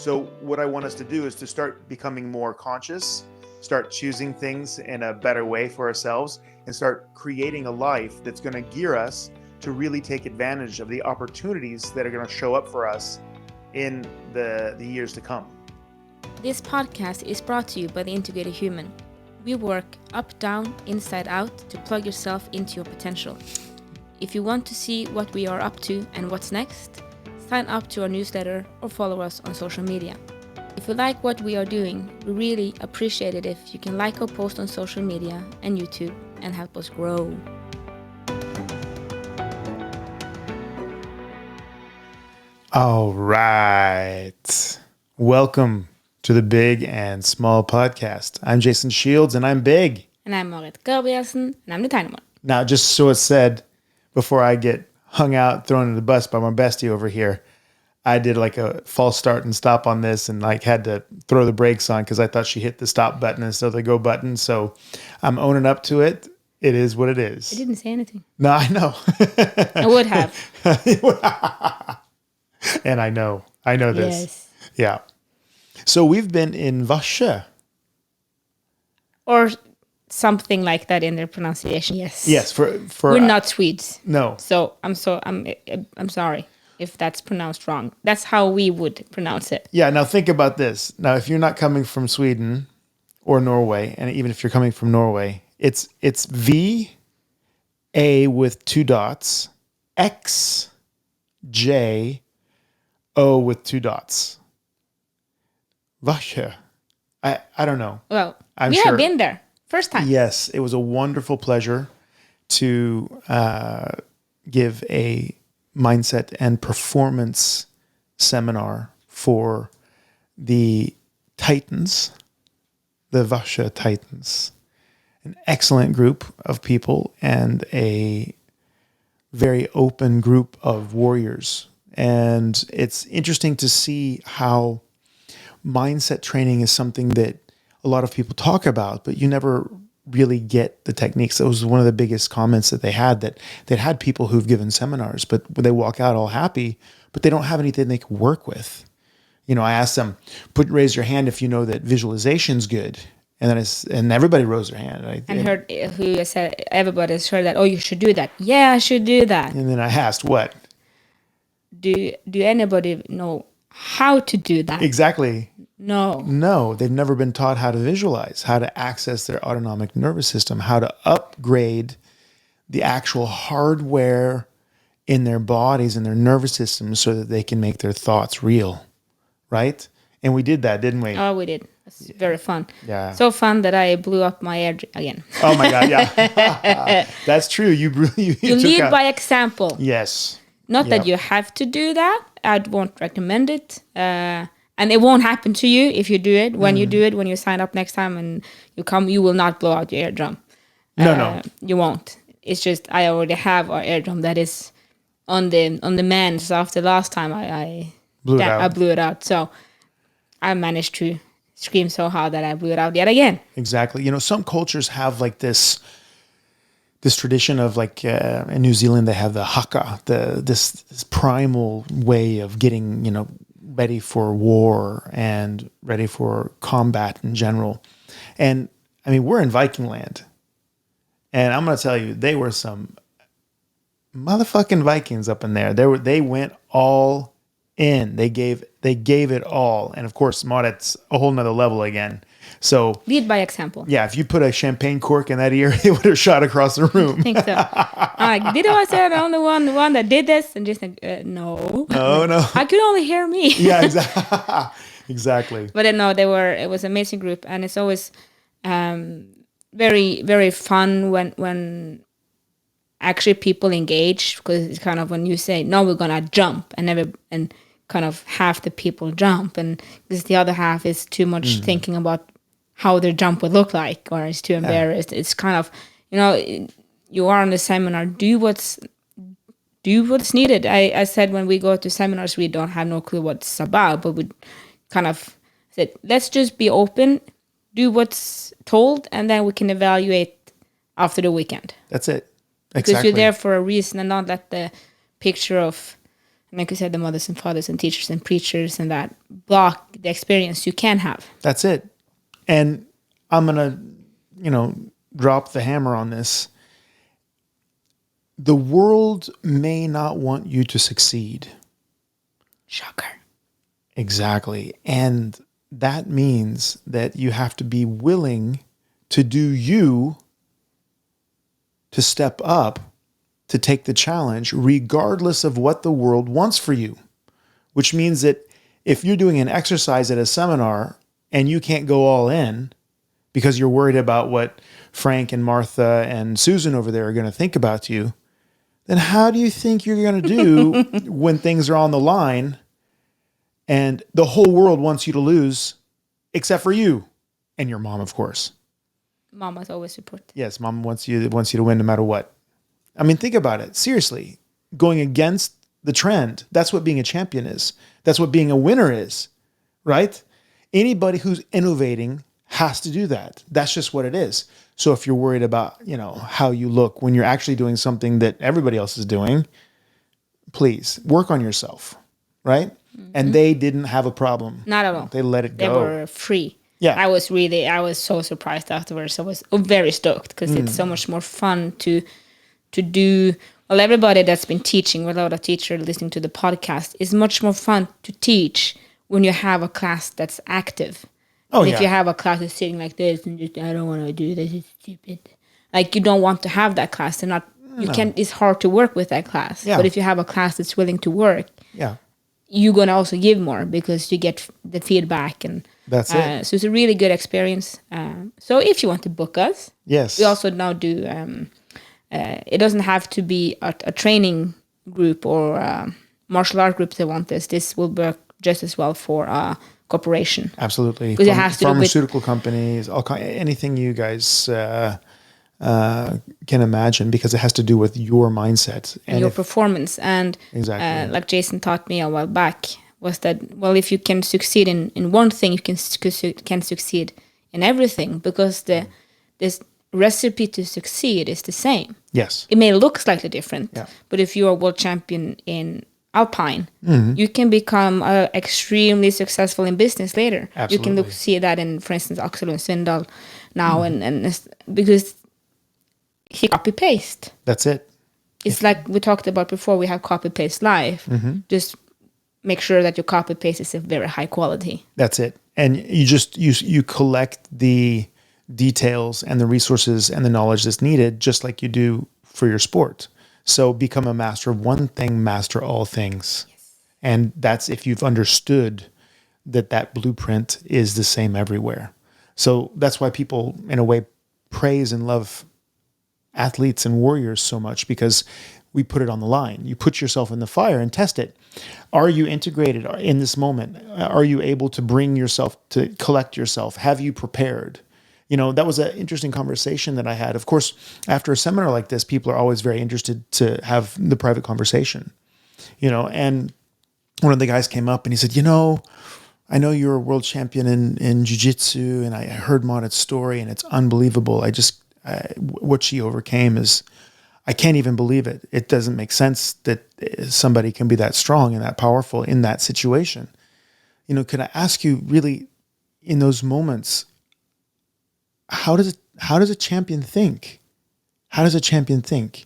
So what I want us to do is to start becoming more conscious, start choosing things in a better way for ourselves, and start creating a life that's going to gear us to really take advantage of the opportunities that are going to show up for us in the years to come. This podcast is brought to you by The Integrated Human. We work up, down, inside out to plug yourself into your potential. If you want to see what we are up to and what's next, sign up to our newsletter or follow us on social media. If you like what we are doing, we really appreciate it if you can like our post on social media and YouTube and help us grow. All right. Welcome to the Big and Small Podcast. I'm Jason Shields and I'm big. And I'm Marit Gabrielsen and I'm the tiny one. Now, just so it's said, before I get hung out, thrown in the bus by my bestie over here, I did like a false start and stop on this and like had to throw the brakes on because I thought she hit the stop button instead of the go button. So I'm owning up to it. It is what it is. I didn't say anything. No, I know. I would have. And I know this. Yes. Yeah. So we've been in Växjö. Or something like that in their pronunciation. Yes. Yes. For we're not Swedes. No. So I'm sorry if that's pronounced wrong. That's how we would pronounce it. Yeah. Now think about this. Now, if you're not coming from Sweden or Norway, and even if you're coming from Norway, it's V-A with 2 dots, X-J-O with 2 dots. Växjö. I don't know. Well, I'm we sure. have been there. First time. Yes, it was a wonderful pleasure to give a mindset and performance seminar for the Titans, the Växjö Titans. An excellent group of people and a very open group of warriors. And it's interesting to see how mindset training is something that a lot of people talk about, but you never really get the techniques. That was one of the biggest comments that they had, that they'd had people who've given seminars, but they walk out all happy, but they don't have anything they can work with. You know, I asked them, raise your hand if you know that visualization's good. And then and everybody rose their hand. Heard who said, everybody's heard that, oh, you should do that. Yeah, I should do that. And then I asked, what? Do anybody know how to do that? Exactly. No, they've never been taught how to visualize, how to access their autonomic nervous system, how to upgrade the actual hardware in their bodies and their nervous systems so that they can make their thoughts real, right? And we did that, didn't we? Oh, we did. It's very fun. Yeah. So fun that I blew up my ear again. Oh my God, yeah. That's true. You lead by example. Yes. Not that you have to do that. I won't recommend it. And it won't happen to you if you do it. When you do it, when you sign up next time and you come, you will not blow out your eardrum. No. You won't. It's just I already have our eardrum that is on the man. So after last time I blew it out. So I managed to scream so hard that I blew it out yet again. Exactly. You know, some cultures have like this tradition of like in New Zealand they have the haka, this primal way of getting, you know, ready for war and ready for combat in general. And I mean, we're in Viking land. And I'm going to tell you, they were some motherfucking Vikings up in there. They went all in. They gave it all. And of course, Marit's a whole nother level again. So lead by example. Yeah, if you put a champagne cork in that ear, it would have shot across the room. I think so. I'm like, did I say I'm the only one that did this? And just like, no. No. I could only hear me. Yeah, exactly. But no, it was an amazing group, and it's always very, very fun when actually people engage, because it's kind of when you say, no, we're gonna jump, and kind of half the people jump, and because the other half is too much thinking about how their jump would look like, or is too embarrassed. It's kind of, you know, you are on the seminar, do what's needed. I said when we go to seminars, we don't have no clue what it's about, but we kind of said, let's just be open, do what's told, and then we can evaluate after the weekend. That's it. Exactly. Because you're there for a reason, and not let the picture of like you said, the mothers and fathers and teachers and preachers and that block the experience you can have. That's it. And I'm going to, drop the hammer on this. The world may not want you to succeed. Shocker. Exactly. And that means that you have to be willing to do you, to step up, to take the challenge, regardless of what the world wants for you. Which means that if you're doing an exercise at a seminar and you can't go all in because you're worried about what Frank and Martha and Susan over there are going to think about you, then how do you think you're going to do when things are on the line and the whole world wants you to lose except for you and your mom, of course? Mama's always support. Yes, mom wants you to win no matter what. I mean, think about it. Seriously, going against the trend. That's what being a champion is. That's what being a winner is, right? Anybody who's innovating has to do that. That's just what it is. So if you're worried about, how you look when you're actually doing something that everybody else is doing, please work on yourself, right? Mm-hmm. And they didn't have a problem. Not at all. They let it go. They were free. Yeah. I was so surprised afterwards. I was very stoked because it's so much more fun to do. Well, everybody that's been teaching, without a teacher listening to the podcast, is much more fun to teach when you have a class that's active. Oh, If you have a class that's sitting like this and just, I don't want to do this, it's stupid. Like, you don't want to have that class. It's hard to work with that class. Yeah. But if you have a class that's willing to work, yeah, you're going to also give more because you get the feedback. And that's it. So it's a really good experience. So if you want to book us, yes, we also now do, it doesn't have to be a training group or a martial art group that want this. This will work just as well for corporation. Absolutely. Because it has to pharmaceutical companies, anything you guys can imagine, because it has to do with your mindset and your performance. And exactly, like Jason taught me a while back, was that, well, if you can succeed in one thing, you can succeed in everything, because this recipe to succeed is the same. Yes. It may look slightly different, yeah. But if you are world champion in Alpine, you can become extremely successful in business later. Absolutely. You can see that in, for instance, Axel and Svindal now, and because he copy-paste. That's it. It's like we talked about before, we have copy-paste live. Just make sure that your copy-paste is of very high quality. That's it. And you collect the details and the resources and the knowledge that's needed, just like you do for your sport. So become a master of one thing, master all things. Yes. And that's if you've understood that blueprint is the same everywhere. So that's why people, in a way, praise and love athletes and warriors so much, because we put it on the line. You put yourself in the fire and test it. Are you integrated in this moment? Are you able to bring yourself, to collect yourself? Have you prepared? That was an interesting conversation that I had. Of course, after a seminar like this, people are always very interested to have the private conversation, and one of the guys came up and he said, I know you're a world champion in jiu-jitsu, and I heard Marit's story and it's unbelievable. What she overcame is, I can't even believe it. It doesn't make sense that somebody can be that strong and that powerful in that situation. Could I ask you, really, in those moments, how does a champion think? How does a champion think?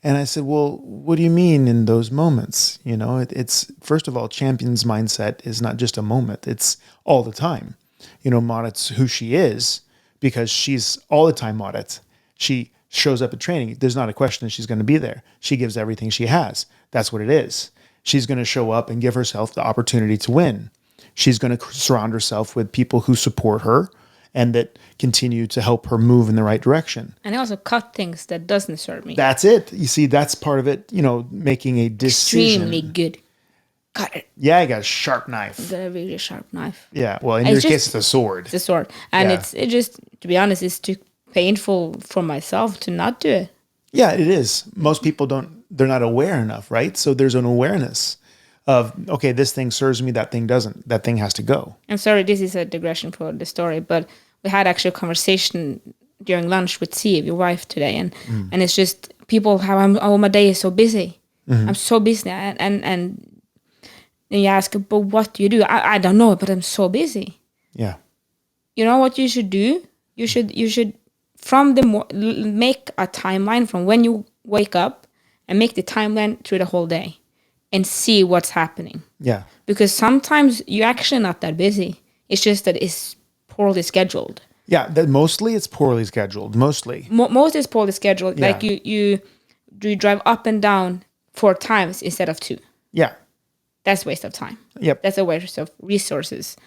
And I said, well, what do you mean in those moments? It's, first of all, champion's mindset is not just a moment. It's all the time. Marit's who she is because she's all the time Marit. She shows up at training. There's not a question that she's going to be there. She gives everything she has. That's what it is. She's going to show up and give herself the opportunity to win. She's going to surround herself with people who support her and that continue to help her move in the right direction. And I also cut things that doesn't serve me. That's it. You see, that's part of it, making a decision. Extremely good. Cut it. Yeah, I got a sharp knife. A really sharp knife. Yeah, well, in your case, it's a sword. It's a sword. And it just, to be honest, it's too painful for myself to not do it. Yeah, it is. Most people they're not aware enough, right? So there's an awareness of, okay, this thing serves me, that thing doesn't. That thing has to go. I'm sorry, this is a digression for the story, but we had actually a conversation during lunch with Siv, your wife, today, and it's just people have, my day is so busy. I'm so busy. And you ask, but what do you do? I don't know, but I'm so busy. Yeah. You know what you should do? You should make a timeline from when you wake up and make the timeline through the whole day and see what's happening. Yeah. Because sometimes you're actually not that busy. It's just that it's poorly scheduled. Yeah. That mostly it's poorly scheduled. Mostly. Most is poorly scheduled. Yeah. Like you drive up and down 4 times instead of 2. Yeah. That's waste of time. Yep. That's a waste of resources.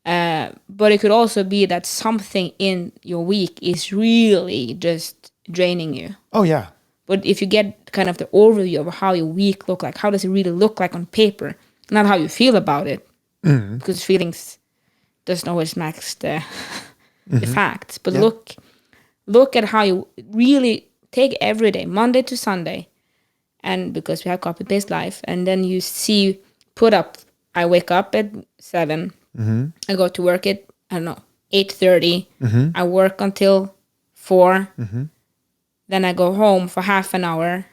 But it could also be that something in your week is really just draining you. Oh, yeah. But if you get kind of the overview of how your week look like, how does it really look like on paper, not how you feel about it, because feelings doesn't always match the facts. But look at how you really take every day, Monday to Sunday, and because we have copy-paste life, and then you see, I wake up at 7, I go to work at, 8:30, I work until 4, then I go home for half an hour,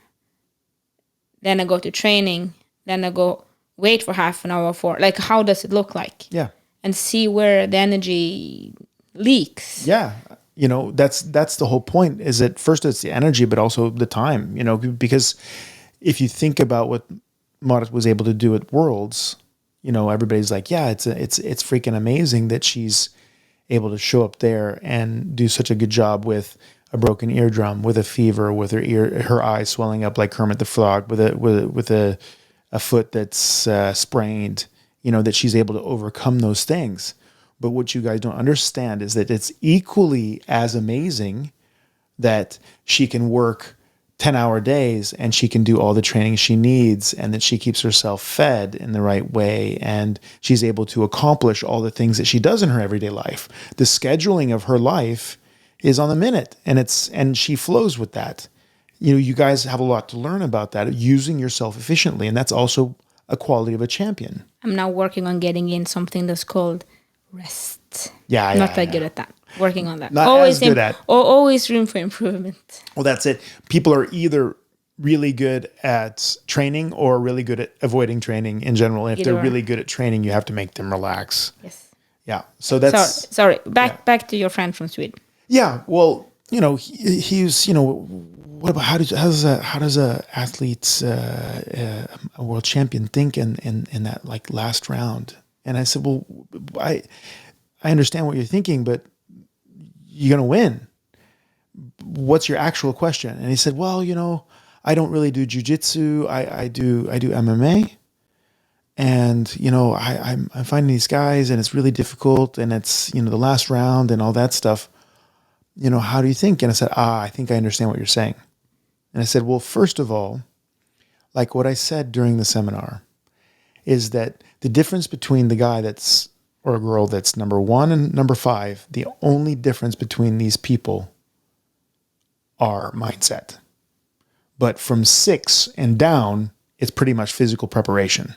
then I go to training, then I go wait for half an hour for, like, how does it look like? Yeah. And see where the energy leaks. Yeah. That's the whole point, is that first it's the energy, but also the time, because if you think about what Marit was able to do at Worlds, everybody's like, yeah, it's freaking amazing that she's able to show up there and do such a good job with a broken eardrum, with a fever, with her eyes swelling up like Kermit the Frog, with a foot that's sprained, that she's able to overcome those things. But what you guys don't understand is that it's equally as amazing that she can work 10-hour days and she can do all the training she needs, and that she keeps herself fed in the right way, and she's able to accomplish all the things that she does in her everyday life. The scheduling of her life is on the minute, and she flows with that. You guys have a lot to learn about that, using yourself efficiently, and that's also a quality of a champion. I'm now working on getting in something that's called rest. Yeah, not that good at that. Working on that. Not always as good at. Always room for improvement. Well, that's it. People are either really good at training or really good at avoiding training in general. And if they're really good at training, you have to make them relax. Yes. Yeah. So that's sorry. Back to your friend from Sweden. Yeah. Well, he's what about how does a athlete, a world champion think in that like last round? And I said, well, I understand what you're thinking, but you're going to win. What's your actual question? And he said, well, I don't really do jujitsu. I do MMA. And, I'm finding these guys and it's really difficult, and it's, the last round and all that stuff. How do you think? And I said, I think I understand what you're saying. And I said, well, first of all, like what I said during the seminar, is that the difference between the guy or a girl that's number 1 and number 5, the only difference between these people are mindset. But from 6 and down, it's pretty much physical preparation.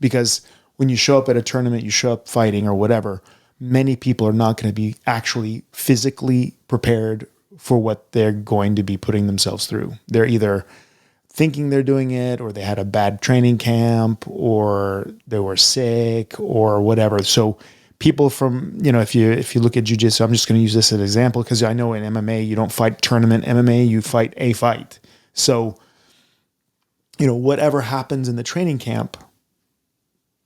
Because when you show up at a tournament, you show up fighting or whatever, many people are not going to be actually physically prepared for what they're going to be putting themselves through. They're either thinking they're doing it, or they had a bad training camp, or they were sick or whatever. So people from, if you look at jiu-jitsu, I'm just going to use this as an example, because I know in MMA, you don't fight tournament MMA, you fight a fight. So, whatever happens in the training camp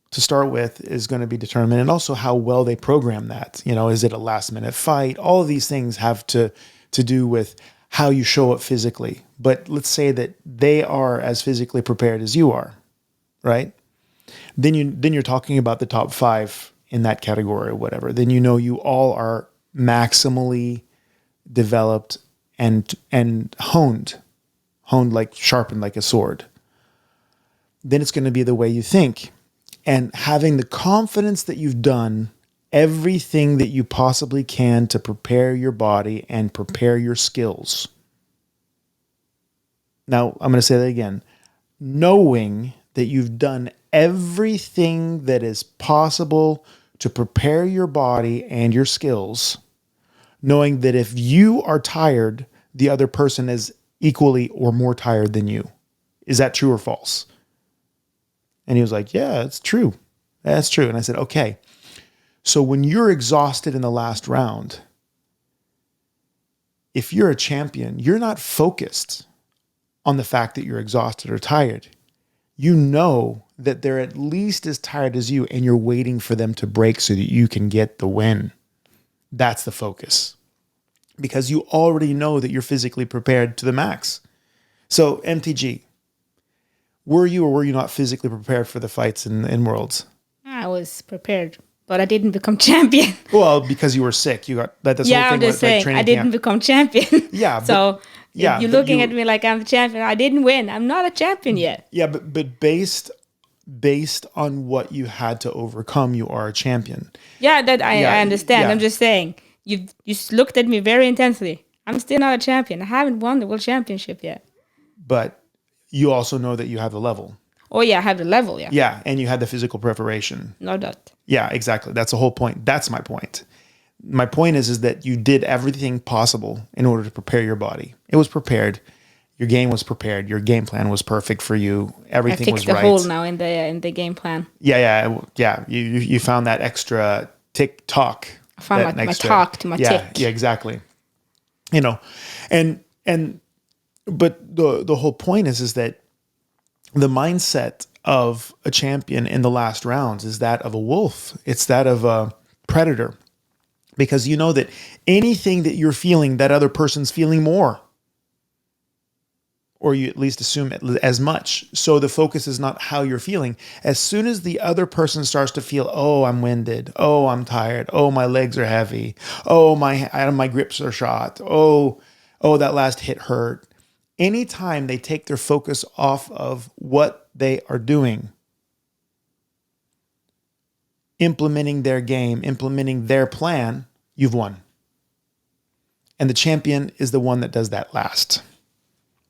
to start with is going to be determined, and also how well they program that. Is it a last minute fight? All of these things have to do with how you show up physically. But let's say that they are as physically prepared as you are, right? Then you're talking about the top 5 in that category or whatever. Then you all are maximally developed and honed like sharpened like a sword. Then it's going to be the way you think, and having the confidence that you've done everything that you possibly can to prepare your body and prepare your skills. Now, I'm going to say that again. Knowing that you've done everything that is possible to prepare your body and your skills, knowing that if you are tired, the other person is equally or more tired than you. Is that true or false? And he was like, yeah, it's true. That's true. And I said, okay. So when you're exhausted in the last round, if you're a champion, you're not focused on the fact that you're exhausted or tired. You know that they're at least as tired as you, and you're waiting for them to break so that you can get the win. That's the focus. Because you already know that you're physically prepared to the max. So MTG, were you or were you not physically prepared for the fights in Worlds? I was prepared, but I didn't become champion. Well, because you were sick. You got that. That's the whole thing I'm just saying, I didn't become champion. Yeah. So you're looking at me like I'm the champion. I didn't win. I'm not a champion yet. Yeah, but based on what you had to overcome, you are a champion. Yeah, I understand. Yeah. I'm just saying, you looked at me very intensely. I'm still not a champion. I haven't won the world championship yet. But you also know that you have the level. Oh yeah, I have the level. Yeah. Yeah, and you had the physical preparation. No doubt. Yeah, exactly. That's the whole point. That's my point. My point is that you did everything possible in order to prepare your body. It was prepared. Your game was prepared. Your game plan was perfect for you. Everything was right. I fixed the hole now in the game plan. Yeah. You found that extra tick-tock. I found my talk to my tick. Yeah, exactly. But the whole point is that the mindset of a champion in the last rounds is that of a wolf. It's that of a predator. Because you know that anything that you're feeling, that other person's feeling more. Or you at least assume it as much. So the focus is not how you're feeling. As soon as the other person starts to feel, oh, I'm winded. Oh, I'm tired. Oh, my legs are heavy. Oh, my grips are shot. Oh, that last hit hurt. Anytime they take their focus off of what they are doing, implementing their game, implementing their plan, you've won. And the champion is the one that does that last.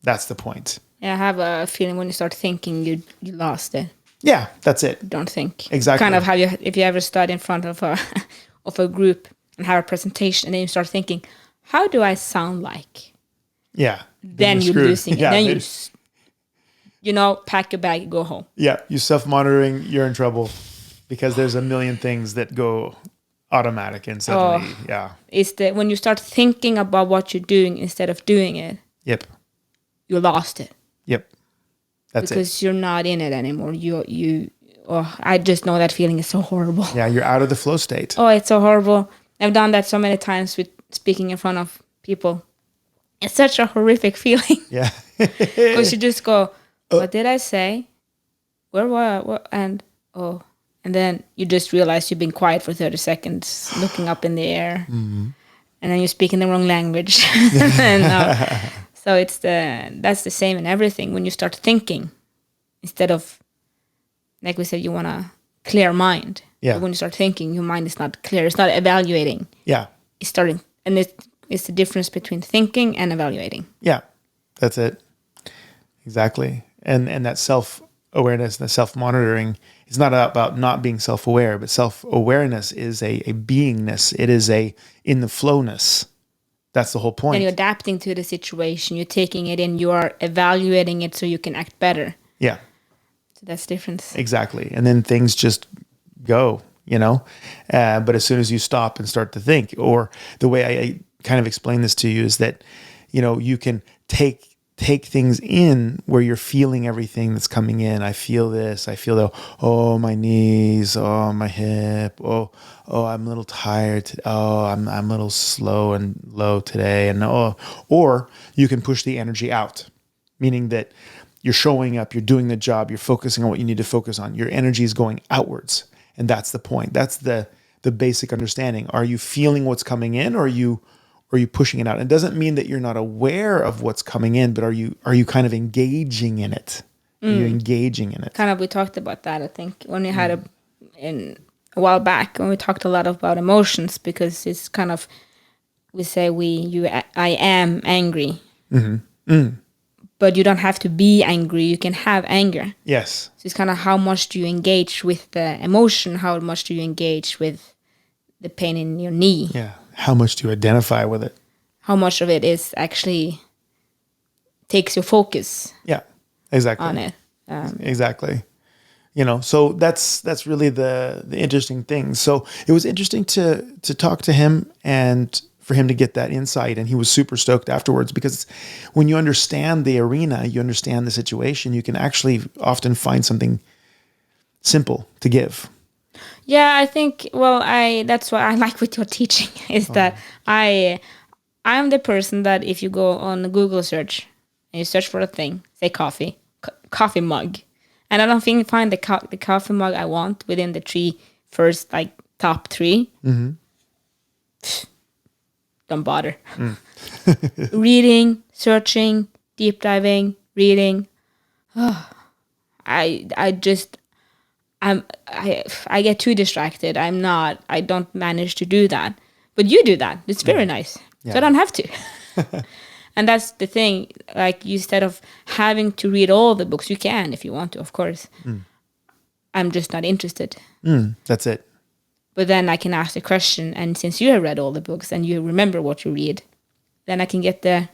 That's the point. Yeah, I have a feeling when you start thinking, you lost it. Yeah, that's it. Don't think. Exactly. Kind of how if you ever stood in front of a group and have a presentation, and then you start thinking, how do I sound like? Yeah. Then you're losing it. Yeah, then you pack your bag, go home. Yeah, you self-monitoring, you're in trouble because there's a million things that go automatic and suddenly, It's when you start thinking about what you're doing instead of doing it. Yep. You lost it. Yep. That's because you're not in it anymore. I just know that feeling is so horrible. Yeah, you're out of the flow state. Oh, it's so horrible. I've done that so many times with speaking in front of people. It's such a horrific feeling. Yeah. Because you just go, what did I say? Where were I? And then you just realize you've been quiet for 30 seconds, looking up in the air. Mm-hmm. And then you speak in the wrong language. So that's the same in everything. When you start thinking, instead of, like we said, you want a clear mind. Yeah. But when you start thinking, your mind is not clear. It's not evaluating. Yeah. It's starting, and it's the difference between thinking and evaluating. Yeah, that's it. Exactly. And that self-awareness, the self-monitoring, is not about not being self-aware, but self-awareness is a beingness. It is in the flowness. That's the whole point. And you're adapting to the situation. You're taking it in. You are evaluating it so you can act better. Yeah. So that's the difference. Exactly. And then things just go, But as soon as you stop and start to think, or the way I kind of explain this to you is that, you can take things in where you're feeling everything that's coming in. I feel this. I feel my knees. Oh, my hip. Oh, I'm a little tired. Oh, I'm a little slow and low today. And or you can push the energy out, meaning that you're showing up, you're doing the job, you're focusing on what you need to focus on. Your energy is going outwards. And that's the point. That's the basic understanding. Are you feeling what's coming in, or are you pushing it out? It doesn't mean that you're not aware of what's coming in, but are you kind of engaging in it? Are you engaging in it? Kind of, we talked about that, I think, when we had a while back, when we talked a lot about emotions, because it's kind of, we say I am angry. Mm-hmm. Mm. But you don't have to be angry. You can have anger. Yes. So it's kind of how much do you engage with the emotion? How much do you engage with the pain in your knee? Yeah. How much do you identify with it? How much of it is actually takes your focus? Yeah. Exactly. on it. Exactly. So that's really the interesting thing. So it was interesting to talk to him and for him to get that insight. And he was super stoked afterwards, because when you understand the arena, you understand the situation, you can actually often find something simple to give. Yeah, I think, that's what I like with your teaching is that I'm the person that if you go on a Google search and you search for a thing, say coffee mug, and I don't think find the coffee mug I want within the first top 3, don't bother. Reading, searching, deep diving, reading. I get too distracted. I don't manage to do that. But you do that. It's very nice. Yeah. So I don't have to. And that's the thing. Like, instead of having to read all the books, you can if you want to, of course. I'm just not interested. That's it. But then I can ask the question, and since you have read all the books and you remember what you read, then I can get the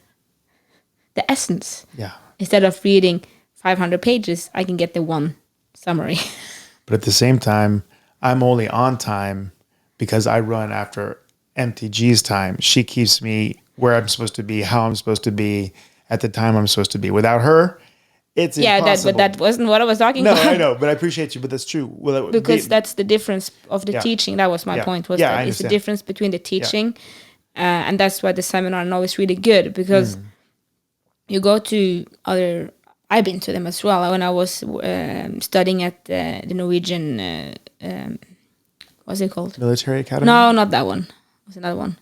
essence. Yeah. Instead of reading 500 pages, I can get the one summary. But at the same time, I'm only on time because I run after MTG's time. She keeps me where I'm supposed to be, how I'm supposed to be, at the time I'm supposed to be. Without her, it's impossible. But that wasn't what I was talking No, about. I know, but I appreciate you. But that's true. Well, Because that's the difference of the teaching. That was my point. Was that it's the difference between the teaching, and that's why the seminar now is really good, because you go to other. I've been to them as well. When I was studying at the Norwegian, what's it called? Military Academy? No, not that one. What's another one?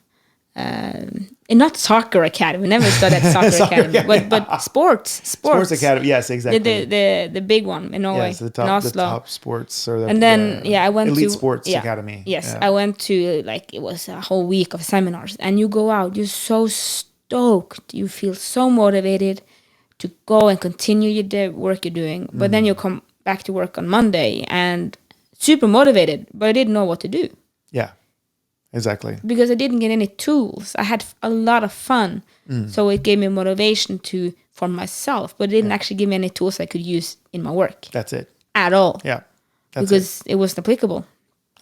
And not soccer academy. Never studied at soccer academy, but sports Academy. Yes, exactly. The big one in Norway, yes, the in Oslo. top sports, or And then I went elite to sports academy. Yes, I went to it was a whole week of seminars, and you go out, you're so stoked, you feel so motivated to go and continue the work you're doing. But then you come back to work on Monday and super motivated, but I didn't know what to do. Yeah, exactly. Because I didn't get any tools. I had a lot of fun. So it gave me motivation for myself, but it didn't actually give me any tools I could use in my work. That's it. At all. Yeah. Because it wasn't applicable.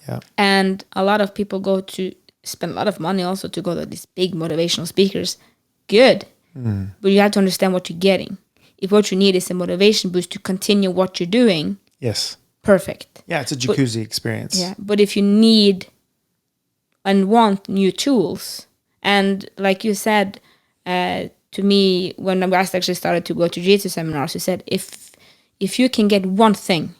Yeah. And a lot of people spend a lot of money also to go to these big motivational speakers. Good. But you have to understand what you're getting. If what you need is a motivation boost to continue what you're doing, yes, perfect. Yeah, it's a jacuzzi experience. Yeah, but if you need and want new tools, and like you said to me when I actually started to go to jiu-jitsu seminars, you said if you can get one thing,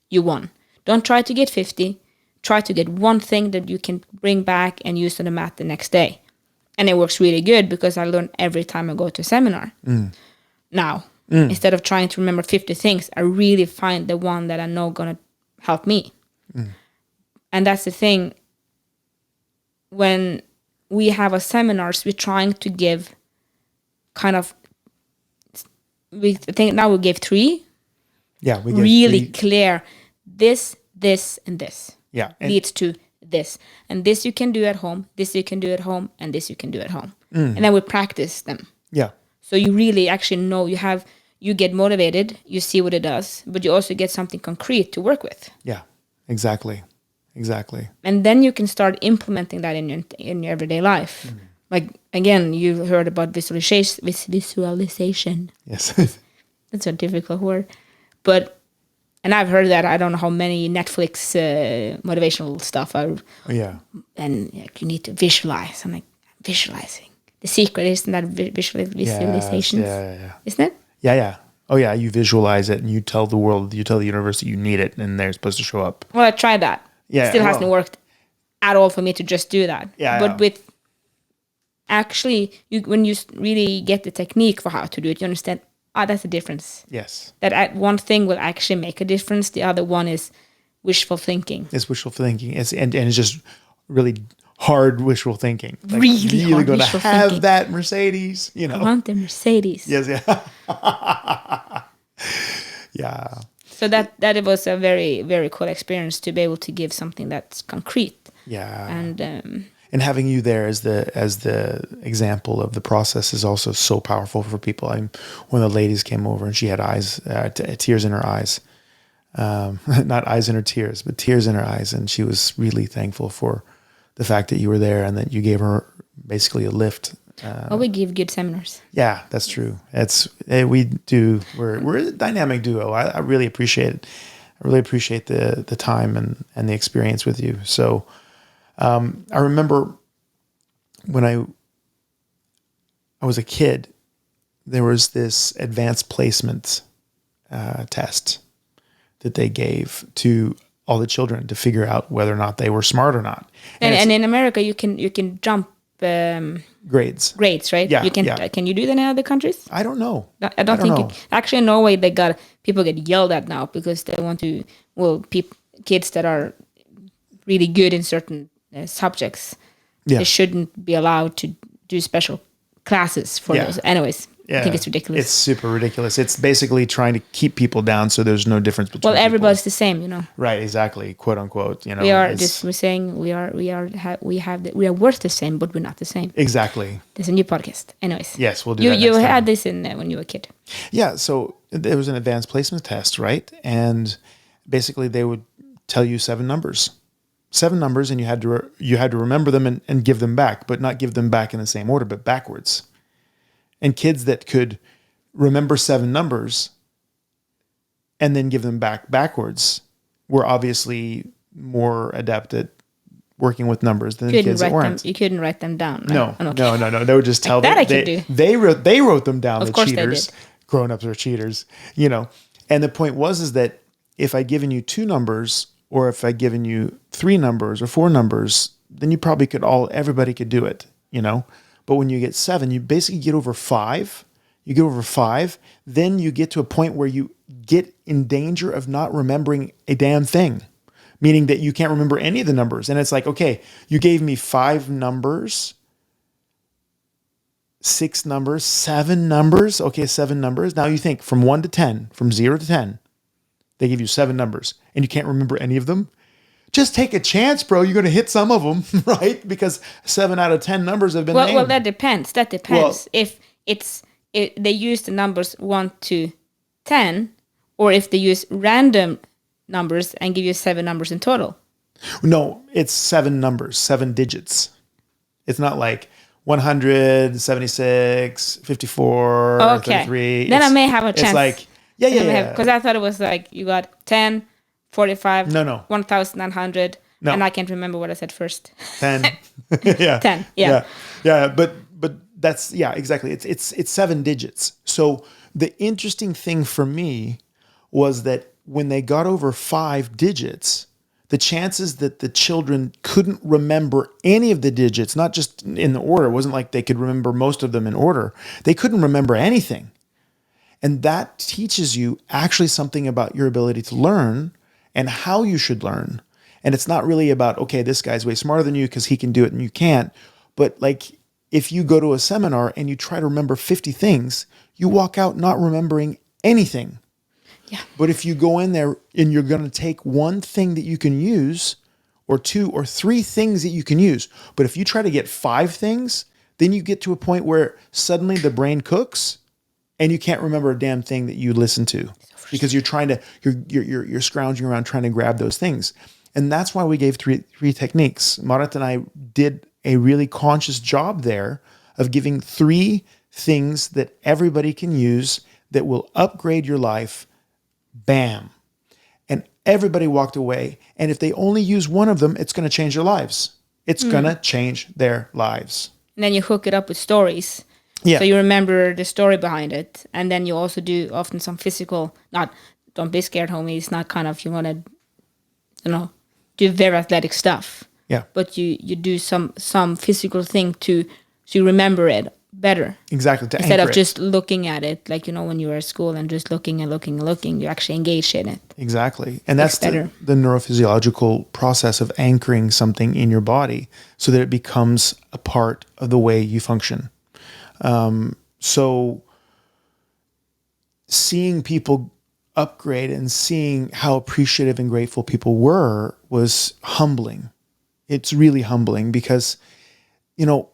you won. Don't try to get 50. Try to get one thing that you can bring back and use on the mat the next day. And it works really good because I learn every time I go to a seminar. Now, instead of trying to remember 50 things, I really find the one that I know going to help me. And that's the thing. When we have a seminars, we're trying to give I think now we gave 3. Yeah, we get really clear. This, and this. Yeah. Leads to this. And this you can do at home, this you can do at home, and this you can do at home. And then we practice them. Yeah. So you really actually know you get motivated, you see what it does, but you also get something concrete to work with. Yeah, exactly. And then you can start implementing that in your everyday life. Like, again, you heard about visualization. Yes. That's a difficult word. And I've heard that. I don't know how many Netflix motivational stuff are. Yeah. And you need to visualize. I'm like, visualizing. The secret isn't that visualization. Yeah. Isn't it? Yeah. Oh, yeah. You visualize it and you tell the world, you tell the universe that you need it and they're supposed to show up. Well, I tried that. Yeah. Still hasn't worked at all for me to just do that. Yeah. But with actually, when you really get the technique for how to do it, you understand, that's the difference. Yes. That one thing will actually make a difference. The other one is wishful thinking. It's wishful thinking. And it's just really hard wishful thinking. Like, really hard going to have thinking. That Mercedes, I want the Mercedes. Yes, yeah. Yeah. So that it was a very, very cool experience to be able to give something that's concrete. Yeah. And and having you there as the example of the process is also so powerful for people. One of the ladies came over and she had tears in her eyes, not eyes in her tears, but tears in her eyes, and she was really thankful for the fact that you were there and that you gave her basically a lift. We give good seminars. Yeah, that's true. We do. We're a dynamic duo. I really appreciate it. I really appreciate the time and the experience with you. So I remember when I was a kid, there was this advanced placement test that they gave to all the children to figure out whether or not they were smart or not. And in America, you can jump grades, right? Yeah, you can. yeah. Can you do that in other countries? I don't know. I don't think. Actually, in Norway, people get yelled at now because they want to. Well, kids that are really good in certain subjects, they shouldn't be allowed to do special classes for those. Anyways, I think it's ridiculous. It's super ridiculous. It's basically trying to keep people down so there's no difference between people. Everybody's the same, you know. Right, exactly, quote unquote. You know, we're saying we are worth the same, but we're not the same. Exactly. There's a new podcast. Anyways. Yes, we'll do that. You next had time. this in when you were a kid. Yeah, so there was an advanced placement test, right? And basically they would tell you seven numbers, and you had to remember them and give them back, but not give them back in the same order, but backwards. And kids that could remember seven numbers and then give them backwards were obviously more adept at working with numbers than the kids that weren't. You couldn't write them down, right? No. They would just tell them. They wrote them down. Of course cheaters. They did. Grown-ups are cheaters, you know. And the point is that if I'd given you two numbers, or if I'd given you three numbers or four numbers, then you probably everybody could do it, you know. But when you get seven, you basically get over five. Then you get to a point where you get in danger of not remembering a damn thing, meaning that you can't remember any of the numbers. And it's like, okay, you gave me five numbers, six numbers, seven numbers. Okay, seven numbers. Now you think from 1 to 10, from 0 to 10, they give you seven numbers and you can't remember any of them. Just take a chance, bro. You're going to hit some of them, right? Because 7 out of 10 numbers have been named. Well, that depends. Well, if they use the numbers 1 to 10, or if they use random numbers and give you 7 numbers in total. No, it's 7 numbers, 7 digits. It's not like 100, 76, 54, 33. Then I may have a chance. It's like, yeah. Because I thought it was like you got 10, 45, no. 1,900, and I can't remember what I said first. 10. Yeah. 10, yeah. Yeah, but that's, exactly. It's 7 digits. So the interesting thing for me was that when they got over 5 digits, the chances that the children couldn't remember any of the digits, not just in the order, it wasn't like they could remember most of them in order. They couldn't remember anything. And that teaches you actually something about your ability to learn and how you should learn. And it's not really about, okay, this guy's way smarter than you because he can do it and you can't. But like, if you go to a seminar and you try to remember 50 things, you walk out not remembering anything. Yeah. But if you go in there and you're going to take one thing that you can use, or 2 or 3 things that you can use, but if you try to get 5 things, then you get to a point where suddenly the brain cooks and you can't remember a damn thing that you listened to because you're scrounging around trying to grab those things. And that's why we gave three techniques. Marit and I did a really conscious job there of giving 3 things that everybody can use that will upgrade your life. Bam. And everybody walked away. And if they only use one of them, it's going to change their lives. It's going to change their lives. And then you hook it up with stories. Yeah. So you remember the story behind it. And then you also do often some physical, don't be scared, homie. It's not kind of, you want to, do very athletic stuff. Yeah. But you do some physical thing to remember it better. Exactly. Instead of just looking at it, like, when you were at school and just looking, you actually engage in it. Exactly. And that's the neurophysiological process of anchoring something in your body so that it becomes a part of the way you function. So seeing people upgrade and seeing how appreciative and grateful people were was humbling. It's really humbling because you know,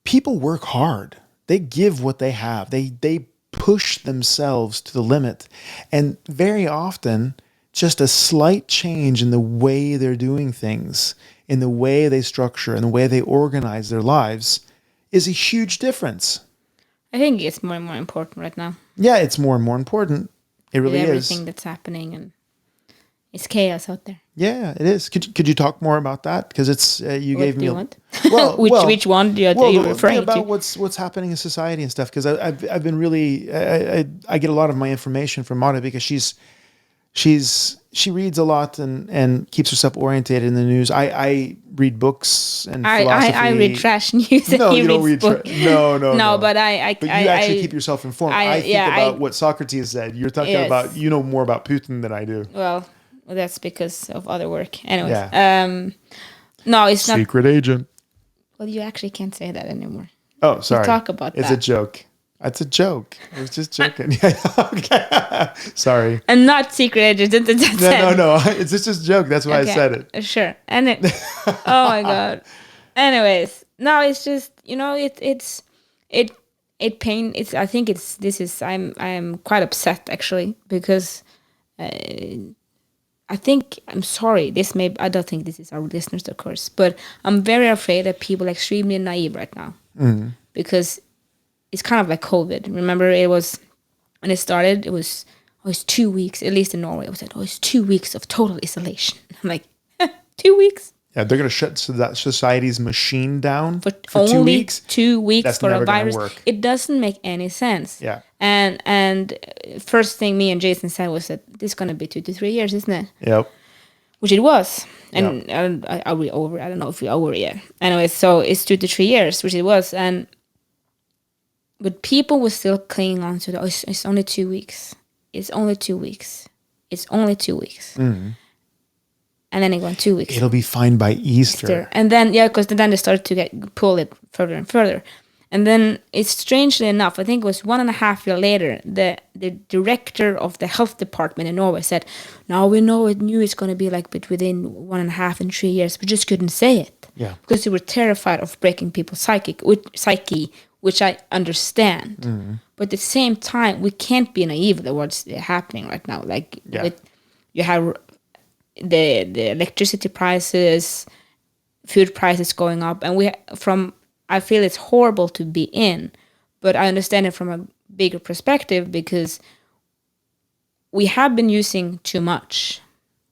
people work hard. They give what they have. They push themselves to the limit. And very often, just a slight change in the way they're doing things, in the way they structure, in the way they organize their lives is a huge difference. I think it's more and more important right now. Yeah, it's more and more important. It really With is. everything that's happening, and it's chaos out there. Yeah, it is. Could you talk more about that? Because it's you What gave do me you a, want? well, Which one do you well, are referring about to? what's happening in society and stuff. Because I've been really I get a lot of my information from Mara because she reads a lot and keeps herself oriented in the news. I read books and philosophy. I read trash news. And No, he you don't reads read. No. But But you actually keep yourself informed. I think about what Socrates said. You're talking Yes. about, you know more about Putin than I do. Well, that's because of other work. Anyways, Yeah. no, it's not. Secret agent. Well, you actually can't say that anymore. Oh, sorry. talk about it's that. a joke. It's a joke. I was just joking. Okay. Sorry. And not secret agent. No. It's just a joke. That's why I said it. Sure. And oh my god. Anyways, no, it's just it pain. It's I think it's this is I'm quite upset actually because I think I'm sorry. I don't think this is our listeners, of course, but I'm very afraid that people are extremely naive right now because it's kind of like COVID. Remember, it was when it started. It was 2 weeks, at least in Norway. It was like, it's 2 weeks of total isolation. I'm like, 2 weeks Yeah, they're going to shut that society's machine down for only 2 weeks. 2 weeks That's for a never gonna virus. work. It doesn't make any sense. Yeah. And first thing me and Jason said was that this is going to be 2 to 3 years, isn't it? Yep. Which it was. And are we over? I don't know if we're over yet. Anyway, so it's 2 to 3 years, which it was. But people were still clinging on to it's only 2 weeks. It's only 2 weeks. It's only 2 weeks. Mm-hmm. And then it went 2 weeks. It'll be fine by Easter. And then, because then they started to pull it further and further. And then, it's strangely enough, I think it was 1.5 years later, the director of the health department in Norway said, now we knew it's going to be like within 1.5 and 3 years. We just couldn't say it. Yeah. Because they were terrified of breaking people's psyche, which I understand. Mm-hmm. But at the same time, we can't be naive about what's happening right now. Like, you have the electricity prices, food prices going up, and I feel it's horrible to be in, but I understand it from a bigger perspective because we have been using too much.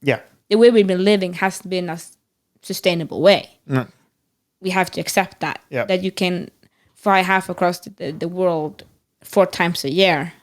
Yeah. The way we've been living hasn't been a sustainable way. No. We have to accept that. Yeah. That you can fly half across the world 4 times a year.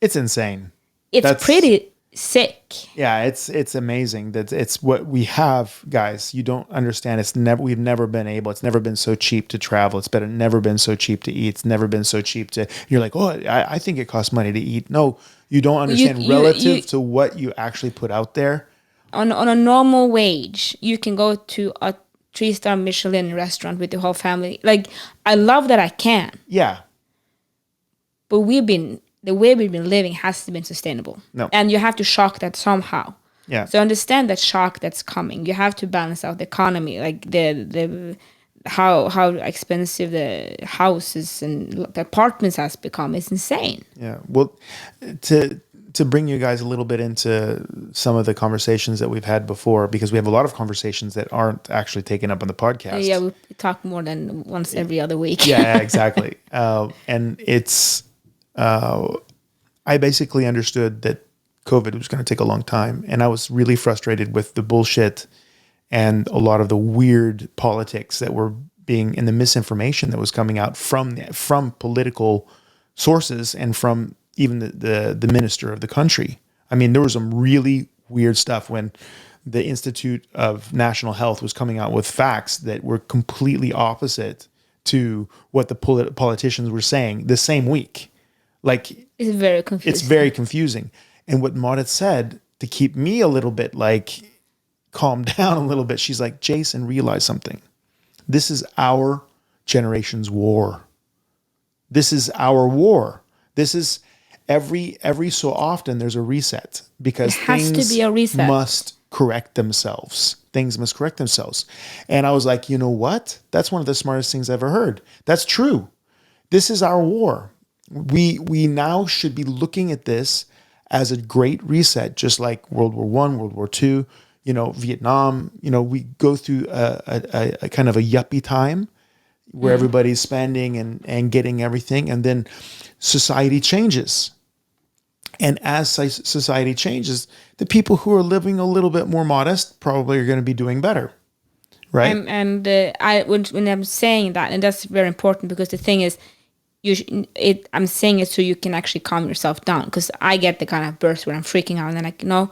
It's insane. That's pretty sick. Yeah, it's amazing that it's what we have, guys. You don't understand. We've never been able. It's never been so cheap to travel. It's never been so cheap to eat. It's never been so cheap to. You're like, oh, I think it costs money to eat. No, you don't understand. Relative to what you actually put out there. On a normal wage, you can go to a 3-star Michelin restaurant with your whole family. Like, I love that I can. Yeah. But the way we've been living hasn't been sustainable. No. And you have to shock that somehow. Yeah. So understand that shock that's coming. You have to balance out the economy, like the how expensive the houses and the apartments has become. It's insane. Yeah. Well, to bring you guys a little bit into some of the conversations that we've had before, because we have a lot of conversations that aren't actually taken up on the podcast. Yeah, we talk more than once every other week. Yeah, exactly. And it's, I basically understood that COVID was going to take a long time, and I was really frustrated with the bullshit and a lot of the weird politics that were being, and the misinformation that was coming out from political sources and from even the minister of the country. I mean, there was some really weird stuff when the Institute of National Health was coming out with facts that were completely opposite to what the politicians were saying the same week. Like, it's very confusing. It's very confusing. And what Marit said to keep me a little bit like calm down a little bit, she's like, Jason, realize something. This is our generation's war. This is our war. This is every so often there's a reset because it has things to be a reset. must correct themselves. Things must correct themselves. And I was like, you know what? That's one of the smartest things I've ever heard. That's true. This is our war. We now should be looking at this as a great reset, just like World War I, World War II, Vietnam. We go through a kind of a yuppie time where everybody's spending and getting everything, and then society changes. And as society changes, the people who are living a little bit more modest probably are going to be doing better, right? When I'm saying that, and that's very important, because the thing is, I'm saying it so you can actually calm yourself down, because I get the kind of burst where I'm freaking out, and then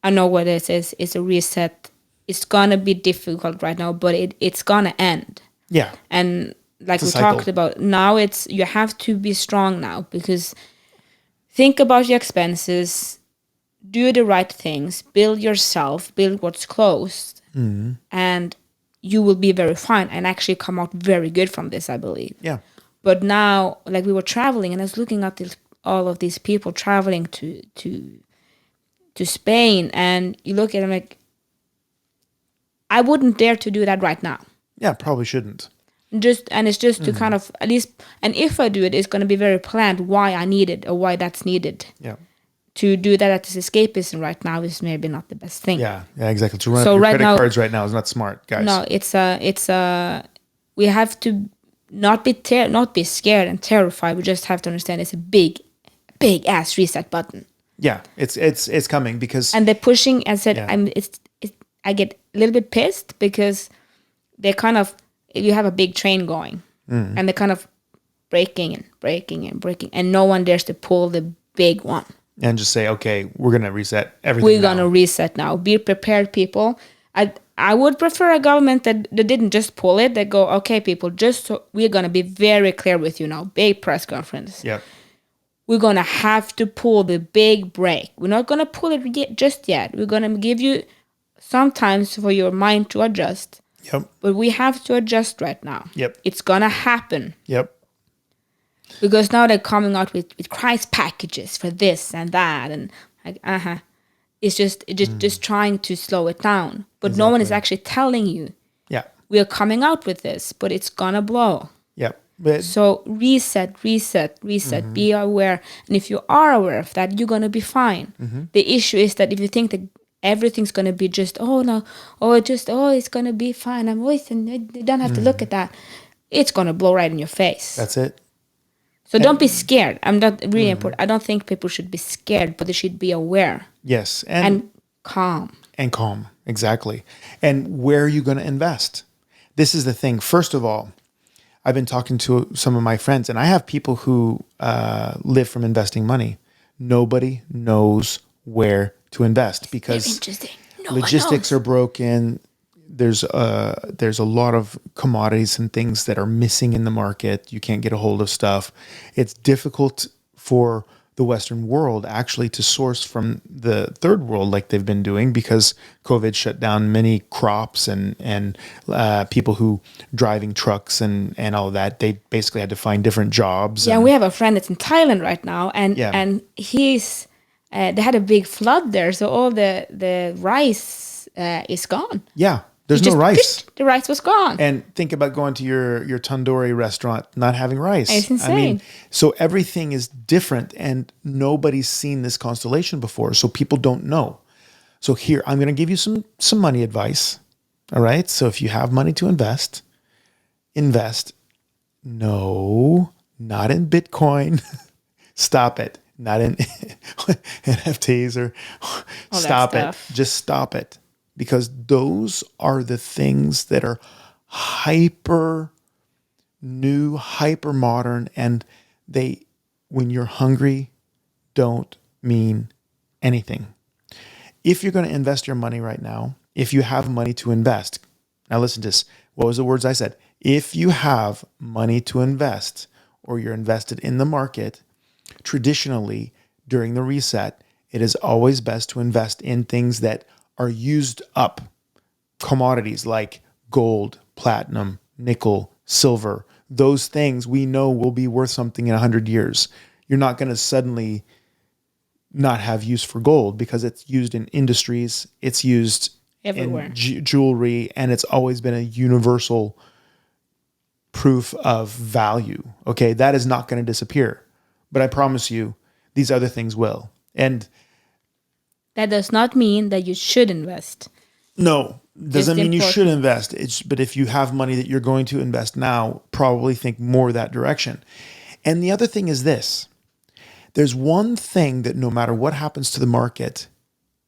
I know what this is. It's a reset. It's gonna be difficult right now, but it's gonna end. Yeah. And like we talked about, now you have to be strong now, because think about your expenses, do the right things, build yourself, build what's closed, and you will be very fine and actually come out very good from this, I believe. Yeah. But now, like, we were traveling, and I was looking at all of these people traveling to Spain, and you look at them like, I wouldn't dare to do that right now. Yeah, probably shouldn't. It's just to kind of, at least, and if I do it, it's going to be very planned why I need it or why that's needed. Yeah. To do that as escapism right now is maybe not the best thing. Yeah, exactly. To run up your credit cards right now is not smart, guys. No, we have to not be scared and terrified. We just have to understand it's a big ass reset button. Yeah, it's coming, because, and they're pushing. I said, I get a little bit pissed, because they kind of, you have a big train going, and they're kind of breaking and breaking and breaking, and no one dares to pull the big one and just say, okay, we're gonna reset everything. We're gonna reset now. Be prepared, people. I would prefer a government that didn't just pull it. They go, okay, people, we're gonna be very clear with you now. Big press conference. Yeah. We're gonna have to pull the big break. We're not gonna pull it just yet. We're gonna give you some time for your mind to adjust. Yep. But we have to adjust right now. Yep. It's gonna happen. Yep. Because now they're coming out with price packages for this and that, and like, it's just trying to slow it down. But no one is actually telling you. Yeah. We are coming out with this, but it's gonna blow. Yep. So reset. Be aware, and if you are aware of that, you're gonna be fine. The issue is that if you think that everything's gonna be just it's gonna be fine. You don't have to look at that. It's gonna blow right in your face. That's it. So don't be scared. I'm not really important. I don't think people should be scared, but they should be aware. Yes. And calm. And calm. Exactly. And where are you going to invest? This is the thing. First of all, I've been talking to some of my friends, and I have people who live from investing money. Nobody knows where to invest because logistics are broken. There's a lot of commodities and things that are missing in the market. You can't get a hold of stuff. It's difficult for the Western world actually to source from the third world like they've been doing, because COVID shut down many crops and people who driving trucks and all that. They basically had to find different jobs. Yeah, we have a friend that's in Thailand right now, and he's they had a big flood there, so all the rice is gone. Yeah. There's no rice. The rice was gone. And think about going to your tandoori restaurant, not having rice. It's insane. I mean, so everything is different, and nobody's seen this constellation before, so people don't know. So here, I'm going to give you some money advice. All right? So if you have money to invest. No, not in Bitcoin. Stop it. Not in NFTs or stop it. Just stop it. Because those are the things that are hyper new, hyper modern, and they, when you're hungry, don't mean anything. If you're going to invest your money right now, if you have money to invest, now listen to this. What was the words I said? If you have money to invest, or you're invested in the market, traditionally during the reset, it is always best to invest in things that are used up, commodities like gold, platinum, nickel, silver. Those things we know will be worth something in 100 years. You're not going to suddenly not have use for gold because it's used in industries, it's used Everywhere. in jewelry, and it's always been a universal proof of value. Okay, that is not going to disappear. But I promise you, these other things will. And That does not mean that you should invest. no, doesn't mean you important. should invest. But if you have money that you're going to invest now, probably think more that direction. And the other thing is this. There's one thing that no matter what happens to the market,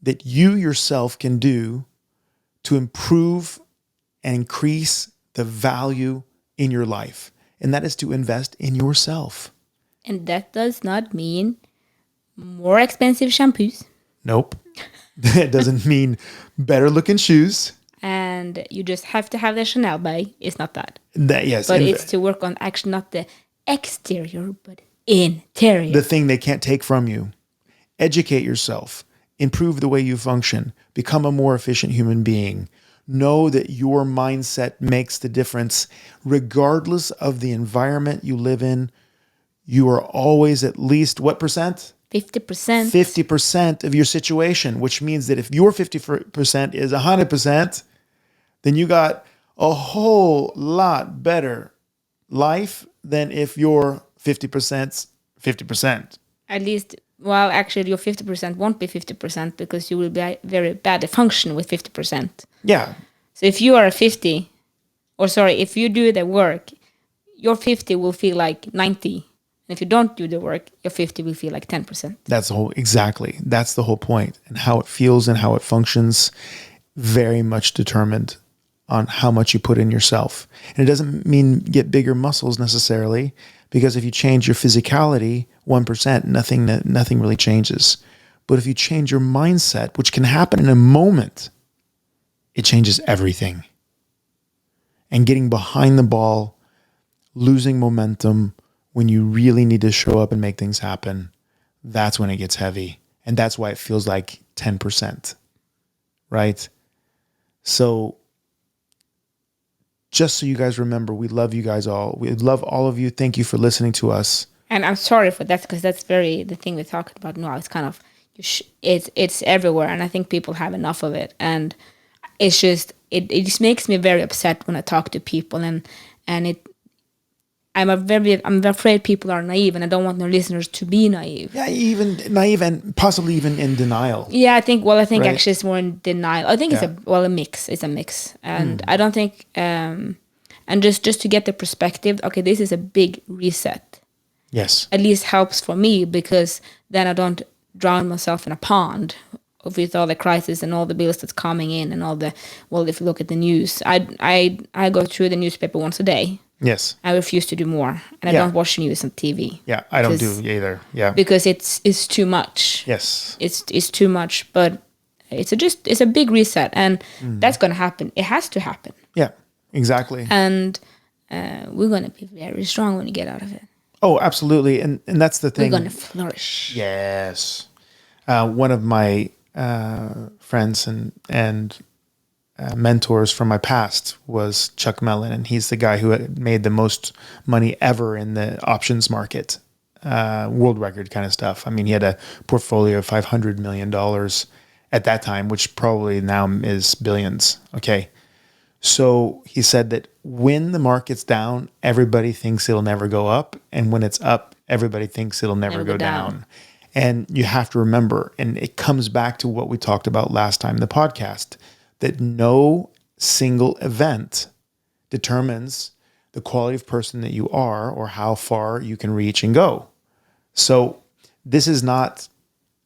that you yourself can do to improve and increase the value in your life. And that is to invest in yourself. And that does not mean more expensive shampoos. Nope. It doesn't mean better looking shoes. And you just have to have the Chanel bag. It's not that. Yes. But it's to work on actually not the exterior, but interior. The thing they can't take from you. Educate yourself. Improve the way you function. Become a more efficient human being. Know that your mindset makes the difference. Regardless of the environment you live in, you are always at least what percent? 50%. 50% of your situation, which means that if your 50% is 100%, then you got a whole lot better life than if your 50%'s 50%. At least, well, actually, your 50% won't be 50% because you will be very badly function with 50%. Yeah. So if you are a 50, if you do the work, your 50 will feel like 90. And if you don't do the work, your 50 will feel like 10%. That's the whole point. And how it feels and how it functions, very much determined on how much you put in yourself. And it doesn't mean get bigger muscles necessarily, because if you change your physicality 1%, nothing really changes. But if you change your mindset, which can happen in a moment, it changes everything. And getting behind the ball, losing momentum, when you really need to show up and make things happen, that's when it gets heavy. And that's why it feels like 10%, right? So just so you guys remember, we love you guys all. We love all of you. Thank you for listening to us. And I'm sorry for that because that's the thing we're talking about now. It's kind of, it's everywhere. And I think people have enough of it. And it's just, it just makes me very upset when I talk to people and I'm afraid people are naive, and I don't want the listeners to be naive. Yeah, even naive and possibly even in denial. Yeah, I think right? Actually it's more in denial. I think it's a mix. It's a mix, and I don't think. And just to get the perspective, okay, this is a big reset. Yes. At least helps for me because then I don't drown myself in a pond with all the crisis and all the bills that's coming in and all the. Well, if you look at the news, I go through the newspaper once a day. Yes. I refuse to do more. And I don't watch news on TV. Yeah, I don't do either. Yeah. Because it's too much. Yes. It's too much, but it's a big reset and that's going to happen. It has to happen. Yeah, exactly. And we're going to be very strong when we get out of it. Oh, absolutely. And that's the thing. We're going to flourish. Yes. One of my friends and mentors from my past was Chuck Mellon, and he's the guy who had made the most money ever in the options market, world record kind of stuff. I mean, he had a portfolio of $500 million at that time, which probably now is billions. Okay. So he said that when the market's down, everybody thinks it'll never go up. And when it's up, everybody thinks it'll never go down. And you have to remember, and it comes back to what we talked about last time in the podcast, that no single event determines the quality of person that you are or how far you can reach and go. So this is not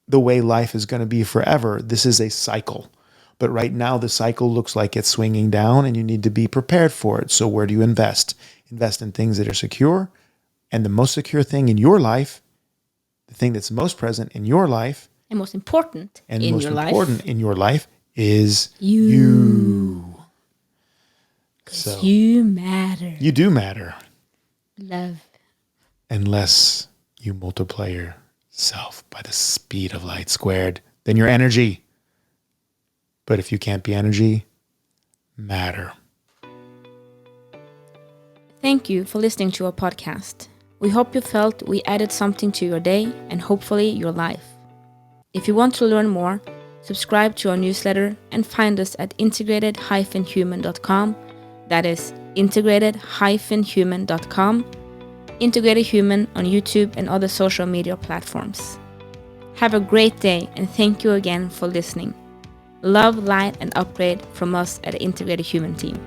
the way life is going to be forever. This is a cycle. But right now the cycle looks like it's swinging down and you need to be prepared for it. So where do you invest? Invest in things that are secure. And the most secure thing in your life, the thing that's most present in your life, and most important in your life is you. So you matter. You do matter. Love. Unless you multiply yourself by the speed of light squared, then you're energy. But if you can't be energy, matter. Thank you for listening to our podcast. We hope you felt we added something to your day and hopefully your life. If you want to learn more, subscribe to our newsletter and find us at integrated-human.com. That is integrated-human.com. Integrated Human on YouTube and other social media platforms. Have a great day, and thank you again for listening. Love, light, and upgrade from us at the Integrated Human team.